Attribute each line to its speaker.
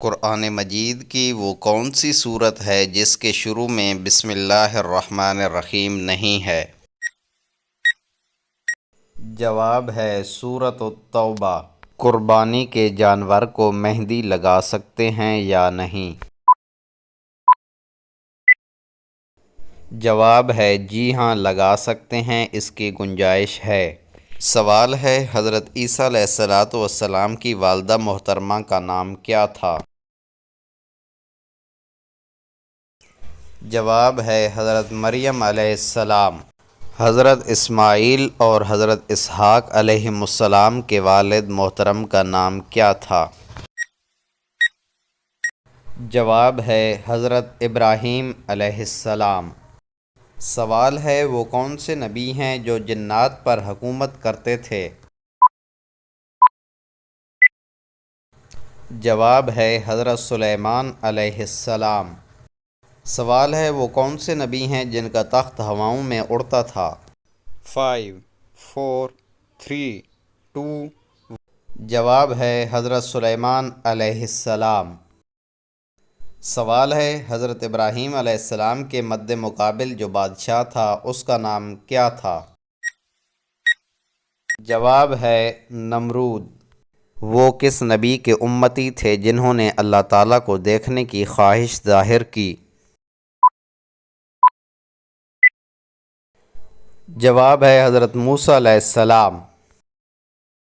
Speaker 1: قرآن مجید کی وہ کون سی صورت ہے جس کے شروع میں بسم اللہ الرحمن الرحیم نہیں ہے؟ جواب ہے سورۃ التوبہ۔ قربانی کے جانور کو مہندی لگا سکتے ہیں یا نہیں؟ جواب ہے جی ہاں، لگا سکتے ہیں، اس کی گنجائش ہے۔ سوال ہے حضرت عیسیٰ علیہ السلام کی والدہ محترمہ کا نام کیا تھا؟ جواب ہے حضرت مریم علیہ السلام۔ حضرت اسماعیل اور حضرت اسحاق علیہم السلام کے والد محترم کا نام کیا تھا؟ جواب ہے حضرت ابراہیم علیہ السلام۔ سوال ہے وہ کون سے نبی ہیں جو جنات پر حکومت کرتے تھے؟ جواب ہے حضرت سلیمان علیہ السلام۔ سوال ہے وہ کون سے نبی ہیں جن کا تخت ہواؤں میں اڑتا تھا؟ 5 4 3 2 جواب ہے حضرت سلیمان علیہ السلام۔ سوال ہے حضرت ابراہیم علیہ السلام کے مد مقابل جو بادشاہ تھا اس کا نام کیا تھا؟ جواب ہے نمرود۔ وہ کس نبی کے امتی تھے جنہوں نے اللہ تعالیٰ کو دیکھنے کی خواہش ظاہر کی؟ جواب ہے حضرت موسیٰ علیہ السلام۔